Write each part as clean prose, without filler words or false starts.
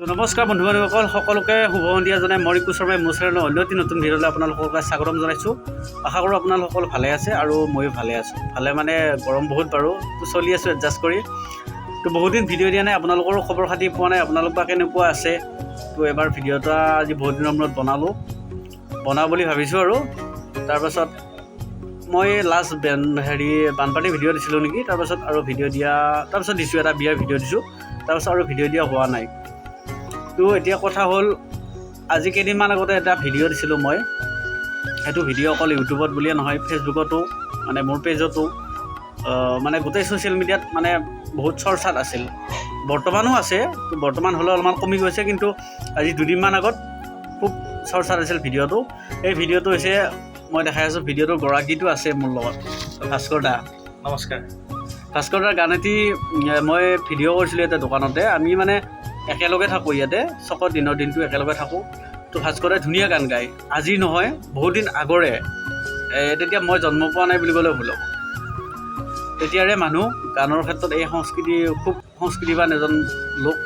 তো নমস্কাৰ বন্ধু বান্ধৱীসকল সকলোকে শুভ সন্ধিয়া জনাই মই ৰিকু শৰ্মাই মোৰ চেনেলৰ অন্য এটি নতুন ভিডিঅ'লৈ আপোনালোকক স্বাগতম জনাইছোঁ। আশা কৰোঁ আপোনালোকসকল ভালে আছে আৰু ময়ো ভালে আছোঁ। ভালে মানে গৰম বহুত বাৰু, তো চলি আছোঁ এডজাষ্ট কৰি। তো বহুত দিন ভিডিঅ' দিয়া নাই, আপোনালোকৰো খবৰ খাতি পোৱা নাই, আপোনালোক বা কেনেকুৱা আছে। তো এবাৰ ভিডিঅ' এটা আজি বহুত দিনৰ মূৰত বনাওঁ বুলি ভাবিছোঁ। আৰু তাৰপাছত মই লাষ্ট বানপানী ভিডিঅ' দিছিলোঁ নেকি, তাৰপাছত আৰু ভিডিঅ' দিছোঁ, এটা বিয়াৰ ভিডিঅ' দিছোঁ, তাৰপাছত আৰু ভিডিঅ' দিয়া হোৱা নাই। তো এতিয়া কথা হ'ল, আজি কেইদিনমান আগতে এটা ভিডিঅ' দিছিলোঁ মই। সেইটো ভিডিঅ' অকল ইউটিউবত বুলিয়ে নহয়, ফেচবুকতো মানে মোৰ পেজতো মানে গোটেই ছ'চিয়েল মিডিয়াত মানে বহুত চৰ্চাত আছিল। বৰ্তমানো আছে, বৰ্তমান হ'লেও অলপমান কমি গৈছে, কিন্তু আজি দুদিনমান আগত খুব চৰ্চাত আছিল ভিডিঅ'টো। এই ভিডিঅ'টো হৈছে, মই দেখাই আছোঁ ভিডিঅ'টোৰ গৰাকীটো আছে মোৰ লগত, ভাস্কৰ দা। নমস্কাৰ। ভাস্কৰ দাৰ গান এটি মই ভিডিঅ' কৰিছিলোঁ ইয়াতে দোকানতে। আমি মানে একেলগে থাকোঁ ইয়াতে, চকত দিনটো একেলগে থাকোঁ। তো ভাস্কৰে ধুনীয়া গান গায়। আজি নহয়, বহুত দিন আগৰে, তেতিয়া মই জন্ম পোৱা নাই বুলি ক'লেও ভুল হ'ব। তেতিয়াৰে মানুহ গানৰ ক্ষেত্ৰত এই সংস্কৃতিবান এজন লোক,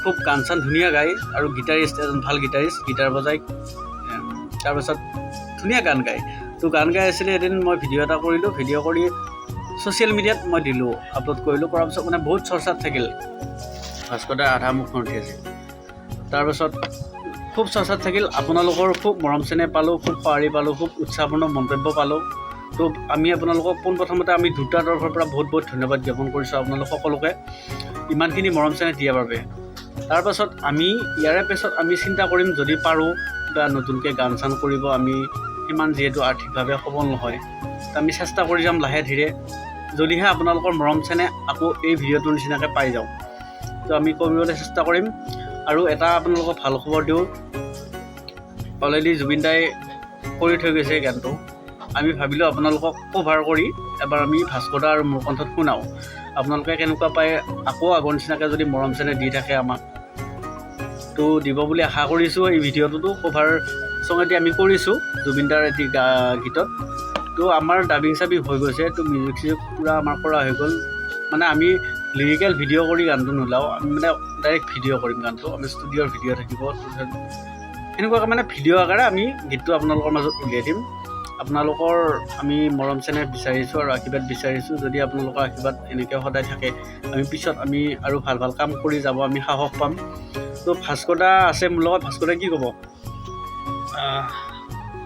খুব গান চান ধুনীয়া গায়, আৰু গীটাৰিষ্ট, এজন ভাল গীটাৰিষ্ট, গীটাৰ বজায়, তাৰপাছত ধুনীয়া গান গায়। তো গান গাই আছিলে, এদিন মই ভিডিঅ' এটা কৰিলোঁ, ভিডিঅ' কৰি ছ'চিয়েল মিডিয়াত মই দিলোঁ, আপলোড কৰিলোঁ। কৰাৰ পিছত মানে বহুত চৰ্চাত থাকিল, ভাস্কৰ দাৰ আধা মুখখন উঠি আছিল। তাৰপাছত খুব চৰ্চাত থাকিল, আপোনালোকৰ খুব মৰম চেনেহ পালোঁ, খুব সঁহাৰি পালোঁ, খুব উৎসাহপূৰ্ণ মন্তব্য পালোঁ। তো আমি আপোনালোকক পোনপ্ৰথমতে আমি দুটাৰ তৰফৰ পৰা বহুত বহুত ধন্যবাদ জ্ঞাপন কৰিছোঁ আপোনালোক সকলোকে, ইমানখিনি মৰম চেনেহ দিয়াৰ বাবে। তাৰপাছত আমি ইয়াৰে পিছত আমি চিন্তা কৰিম, যদি পাৰোঁ বা নতুনকৈ গান চান কৰিব, আমি সিমান যিহেতু আৰ্থিকভাৱে সবল নহয়, তো আমি চেষ্টা কৰি যাম লাহে ধীৰে, যদিহে আপোনালোকৰ মৰম চেনেহ আকৌ এই ভিডিঅ'টোৰ নিচিনাকৈ পাই যাওঁ। তো আমি কৰিবলৈ চেষ্টা কৰিম। আৰু এটা আপোনালোকক ভাল খবৰ দিওঁ, অলৰেডি জুবিন দাই কৰি থৈ গৈছে গানটো। আমি ভাবিলোঁ আপোনালোকক কভাৰ কৰি এবাৰ আমি ভাস্কৰ দা আৰু মোৰ কণ্ঠত শুনাওঁ, আপোনালোকে কেনেকুৱা পায়। আকৌ আগৰ নিচিনাকৈ যদি মৰম চেনেহ দি থাকে আমাক, তো দিব বুলি আশা কৰিছোঁ। এই ভিডিঅ'টোতো কভাৰ চং এটি আমি কৰিছোঁ জুবিন দাৰ এটি গীতত। তো আমাৰ ডাবিং চাবিং হৈ গৈছে, তো মিউজিক চিউজিক পূৰা আমাৰ কৰা হৈ গ'ল। মানে আমি লিৰিকেল ভিডিঅ' কৰি গানটো নোলাওঁ, আমি মানে ডাইৰেক্ট ভিডিঅ' কৰিম গানটো, আমি ষ্টুডিঅ'ৰ ভিডিঅ' থাকিব। সেনেকুৱাকৈ মানে ভিডিঅ' আকাৰে আমি গীতটো আপোনালোকৰ মাজত উলিয়াই দিম। আপোনালোকৰ আমি মৰম চেনেহ বিচাৰিছোঁ আৰু আশীৰ্বাদ বিচাৰিছোঁ। যদি আপোনালোকৰ আশীৰ্বাদ এনেকৈ সদায় থাকে, আমি পিছত আৰু ভাল ভাল কাম কৰি যাব আমি সাহস পাম। তো ভাস্কৰ দা আছে মোৰ লগত, ভাস্কৰ দাই কি ক'ব?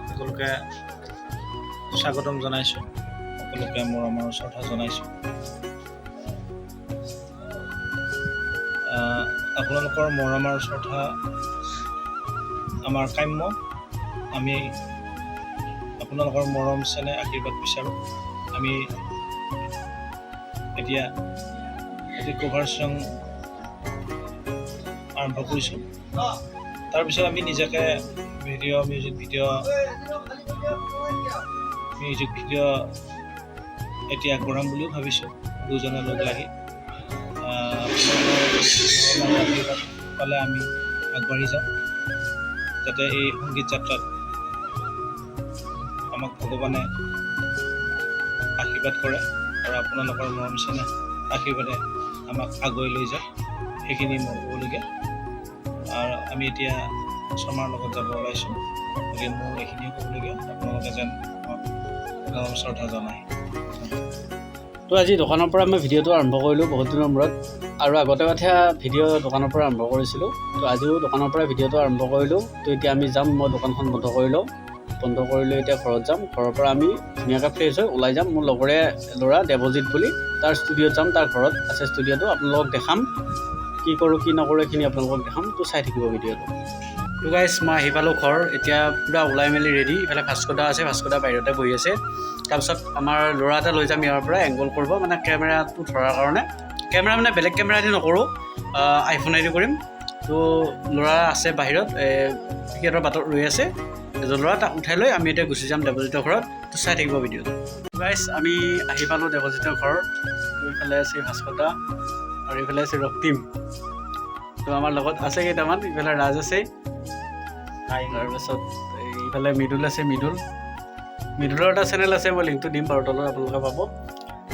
সকলোকে স্বাগতম জনাইছোঁ, সকলোকে মৰমৰ শ্ৰদ্ধা জনাইছোঁ। আপোনালোকৰ মৰমৰ শ্ৰদ্ধা আমাৰ কাম্য। আমি আপোনালোকৰ মৰম চেনেহ আশীৰ্বাদ বিচাৰোঁ। আমি এতিয়া এটি কভাৰ চং আৰম্ভ কৰিছোঁ। তাৰপিছত আমি নিজাকৈ মিউজিক ভিডিঅ' এতিয়া আগবঢ়াম বুলিও ভাবিছোঁ, দুজনে লগ লাগি। আশীৰ্বাদ পালে আমি আগবাঢ়ি যাম, যাতে এই সংগীত যাত্ৰাত আমাক ভগৱানে আশীৰ্বাদ কৰে, আৰু আপোনালোকৰ মৰম চেনেহ আশীৰ্বাদে আমাক আগুৱাই লৈ যায়। সেইখিনি মই ক'বলগীয়া। আৰু আমি এতিয়া শৰ্মাৰ লগত যাব ওলাইছোঁ, গতিকে মোৰ এইখিনিয়ে ক'বলগীয়া। আপোনালোকে যেন মৰম শ্ৰদ্ধা জনায়। তো আজি দোকানৰ পৰা মই ভিডিঅ'টো আৰম্ভ কৰিলোঁ বহুত দিনৰ মূৰত, আৰু আগতে ভিডিঅ' দোকানৰ পৰা আৰম্ভ কৰিছিলোঁ। তো আজিও দোকানৰ পৰা ভিডিঅ'টো আৰম্ভ কৰিলোঁ। তো এতিয়া আমি যাম, মই দোকানখন বন্ধ কৰি লওঁ, বন্ধ কৰি লৈ এতিয়া ঘৰত যাম। ঘৰৰ পৰা আমি ধুনীয়াকৈ ফ্ৰেছ হৈ ওলাই যাম। মোৰ লগৰে ল'ৰা দেৱজিৎ বুলি, তাৰ ষ্টুডিঅ'ত যাম, তাৰ ঘৰত আছে ষ্টুডিঅ'টো। আপোনালোকক দেখাম, কি কৰোঁ কি নকৰোঁ এইখিনি আপোনালোকক দেখাম। তো চাই থাকিব ভিডিঅ'টো। তো গাইজ, মই আহি পালোঁ ঘৰ, এতিয়া পূৰা ওলাই মেলি ৰেডি। ইফালে ভাস্কৰ দা আছে, ভাস্কৰ দা বাহিৰতে বহি আছে। তাৰপিছত আমাৰ ল'ৰা এটা লৈ যাম ইয়াৰ পৰা, এংগল কৰিব, মানে কেমেৰাটো ধৰাৰ কাৰণে। কেমেৰা মানে বেলেগ কেমেৰা দি নকৰোঁ, আইফোনেদি কৰিম। তো ল'ৰা আছে বাহিৰত, সিহঁতৰ বাটত ৰৈ আছে এজন ল'ৰা, তাক উঠাই লৈ আমি এতিয়া গুচি যাম দেৱজিতৰ ঘৰত। তো চাই থাকিব ভিডিঅ'টো। গাইজ, আমি আহি পালোঁ দেৱজিতৰ ঘৰ। তো ইফালে আছে ভাস্কৰ দা আৰু ইফালে আছে ৰক্তিম। তো আমাৰ লগত আছে কেইটামান, ইফালে ৰাজ আছে, তাৰপাছত ইফালে মৃদুল আছে। মৃদুলৰ এটা চেনেল আছে, মই লিংকটো দিম বাৰু তলত, আপোনালোকে পাব।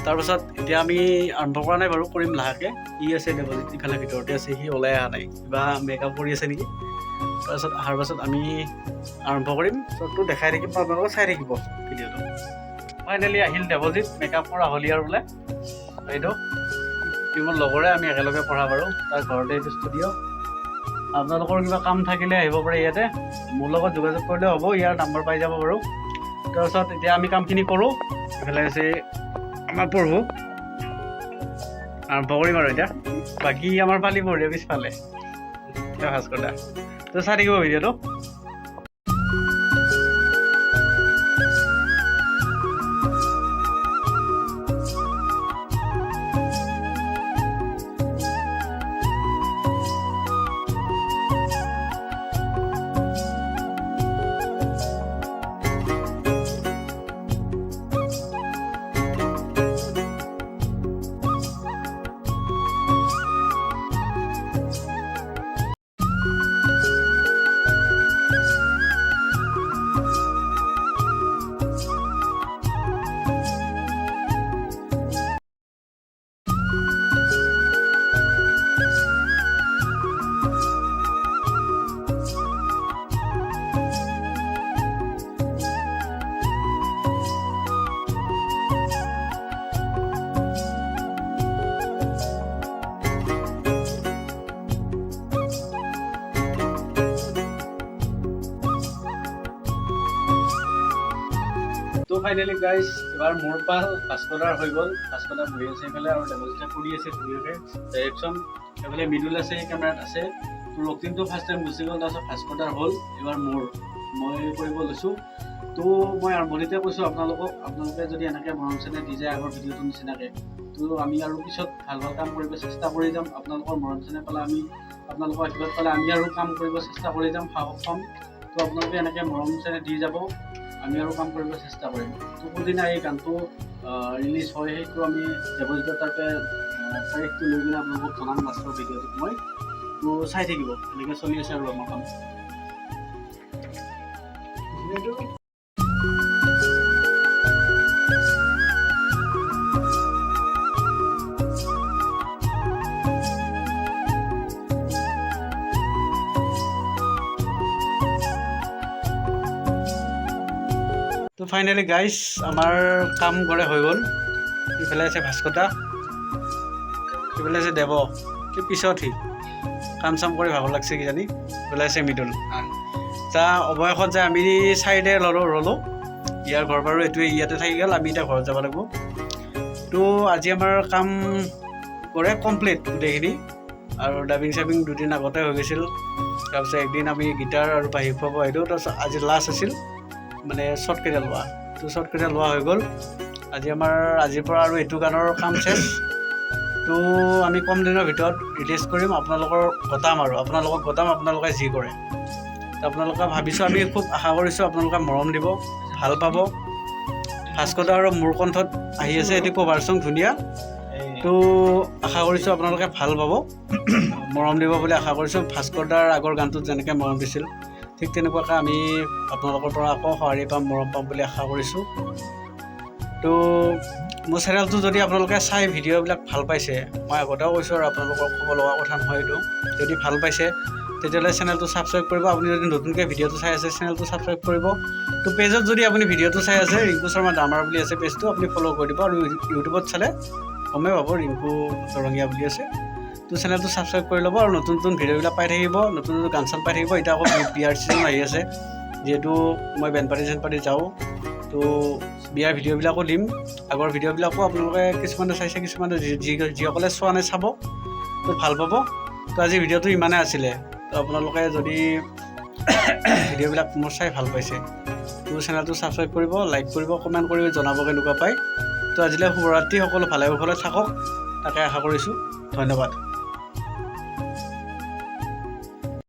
তাৰপাছত এতিয়া আমি আৰম্ভ কৰা নাই বাৰু, কৰিম লাহেকৈ। ই আছে দেৱজিত ইফালে ভিতৰতে আছে, সি ওলাই অহা নাই, কিবা মেকআপ কৰি আছে নেকি। তাৰপাছত অহাৰ পাছত আমি আৰম্ভ কৰিম, চবটো দেখাই থাকিম, আপোনালোকে চাই থাকিব ভিডিঅ'টো। ফাইনেলি আহিল দেৱজিত, মেকআপ কৰা হ'ল ইয়াৰ বোলে। এইটো মোৰ লগৰে, আমি একেলগে পঢ়া বাৰু, তাৰ ঘৰতে এইটো ষ্টুডিঅ'। আপোনালোকৰ কিবা কাম থাকিলে আহিব পাৰে ইয়াতে, মোৰ লগত যোগাযোগ কৰিলে হ'ব, ইয়াৰ নম্বৰ পাই যাব বাৰু। তাৰপিছত এতিয়া আমি কামখিনি কৰোঁ, এইফালে আছে আমাৰ পঢ়ো, আৰম্ভ কৰিম আৰু এতিয়া। বাকী আমাৰ পালি পঢ়ে পিছফালে ভাস্কৰ দা, তো চাই থাকিব ভিডিঅ'টো। তো ফাইনেলি গাইজ, এবাৰ মোৰ পাল ভাস্কৰদাৰ হৈ গ'ল। ভাস্কৰদা বহি আছে এইফালে, আৰু দেৱজিতে কৰি আছে ধুনীয়াকৈ ডাইৰেকশ্যন। এইফালে মৃদুল আছে, এই কেমেৰাত আছে। তো ৰক্তিমটো ফাৰ্ষ্ট টাইম গুচি গ'ল, তাৰপিছত ভাস্কৰদাৰ হ'ল, এবাৰ মই কৰিব লৈছোঁ। তো মই আৰম্ভণিতে কৈছোঁ আপোনালোকে যদি এনেকৈ মৰম চেনেহ দি যায় আগৰ ভিডিঅ'টো নিচিনাকৈ, তো আমি আৰু পিছত ভাল ভাল কাম কৰিব চেষ্টা কৰি যাম। আপোনালোকৰ মৰম চেনেহ পালে, আপোনালোকৰ আশীৰ্বাদ পালে আমি আৰু কাম কৰিব চেষ্টা কৰি যাম, সাহস পাম। তো আপোনালোকে এনেকৈ মৰম চেনেহ দি যাব, আমি আৰু কাম কৰিব চেষ্টা কৰিম। তো কোনদিনা এই গানটো ৰিলিজ হয়, সেইটো আমি দেৱজিতৰ তাৰিখটো লৈ কিনে আপোনালোকক জনাম লাষ্টৰ ভিডিঅ'টোত মই। তো চাই থাকিব, এনেকৈ চলি আছে আৰু আমাৰ কাম। তো ফাইনেলি গাইজ, আমাৰ কাম কৰে হৈ গ'ল। ইফালে আছে ভাস্কৰদা, ইফালে আছে দেৱ, পিছত সি কাম চাম কৰি ভাগৰ লাগছে কিজানি। ইফালে আছে মৃদুল। যা অৱশেষত যে আমি চাইডে ৰ'লোঁ, ইয়াৰ ঘৰ বাৰু এইটোৱে, ইয়াতে থাকি গ'ল, আমি এতিয়া ঘৰত যাব লাগিব। তো আজি আমাৰ কাম কৰে কমপ্লিট গোটেইখিনি, আৰু ডাবিং চাবিং দুদিন আগতে হৈ গৈছিল। তাৰপিছত একদিন আমি গীটাৰ আৰু বাঁহী খুৱাব আহিলোঁ, তাৰপিছত আজি লাষ্ট আছিল মানে শ্বৰ্টকেইটা লোৱা। তো শ্বৰ্টকেইটা লোৱা হৈ গ'ল। আজিৰ পৰা আৰু এইটো গানৰ কাম চেছ। তো আমি কম দিনৰ ভিতৰত ৰিলিজ কৰিম, আপোনালোকক গতাম, আপোনালোকে যি কৰে। তো আপোনালোকে ভাবিছোঁ, আমি খুব আশা কৰিছোঁ আপোনালোকে মৰম দিব, ভাল পাব। ভাস্কৰদা আৰু মোৰ কণ্ঠত আহি আছে এটি কভাৰ চং ধুনীয়া। তো আশা কৰিছোঁ আপোনালোকে ভাল পাব, মৰম দিব বুলি আশা কৰিছোঁ। ভাস্কৰদাৰ আগৰ গানটোত যেনেকৈ মৰম দিছিল, ঠিক তেনেকুৱাকৈ আমি আপোনালোকৰ পৰা আকৌ সঁহাৰি পাম, মৰম পাম বুলি আশা কৰিছোঁ। তো মোৰ চেনেলটো যদি আপোনালোকে চাই ভিডিঅ'বিলাক ভাল পাইছে, মই আগতেও কৈছোঁ আৰু আপোনালোকক ক'ব লগা কথা নহয় এইটো, যদি ভাল পাইছে তেতিয়াহ'লে চেনেলটো ছাবস্ক্ৰাইব কৰিব। আপুনি যদি নতুনকৈ ভিডিঅ'টো চাই আছে, চেনেলটো ছাবস্ক্ৰাইব কৰিব। তো পেজত যদি আপুনি ভিডিঅ'টো চাই আছে, ৰিংকু শৰ্মা ডামাৰ বুলি আছে পেজটো, আপুনি ফ'ল' কৰি দিব। আৰু ইউটিউবত চালে গমেই পাব ৰিংকু দৰঙীয়া বুলি আছে। তো চেনেলটো ছাবস্ক্ৰাইব কৰি ল'ব, আৰু নতুন নতুন ভিডিঅ'বিলাক পাই থাকিব, নতুন নতুন গান চান পাই থাকিব। এতিয়া আকৌ বিয়াৰ ছিজন আহি আছে, যিহেতু মই বেনপাৰ্টি চেনপাৰ্টি যাওঁ, তো বিয়াৰ ভিডিঅ'বিলাকো দিম। আগৰ ভিডিঅ'বিলাকো আপোনালোকে কিছুমানে চাইছে, কিছুমানে যিসকলে চোৱা নাই চাব, তো ভাল পাব। তো আজি ভিডিঅ'টো ইমানেই আছিলে। তো আপোনালোকে যদি ভিডিঅ'বিলাক মোৰ চাই ভাল পাইছে, তো চেনেলটো ছাবস্ক্ৰাইব কৰিব, লাইক কৰিব, কমেণ্ট কৰিব, জনাব কেনেকুৱা পায়। তো আজিলৈ শুভৰাত্ৰি, সকলো ভালে কুশলে থাকক, তাকে আশা কৰিছোঁ। ধন্যবাদ।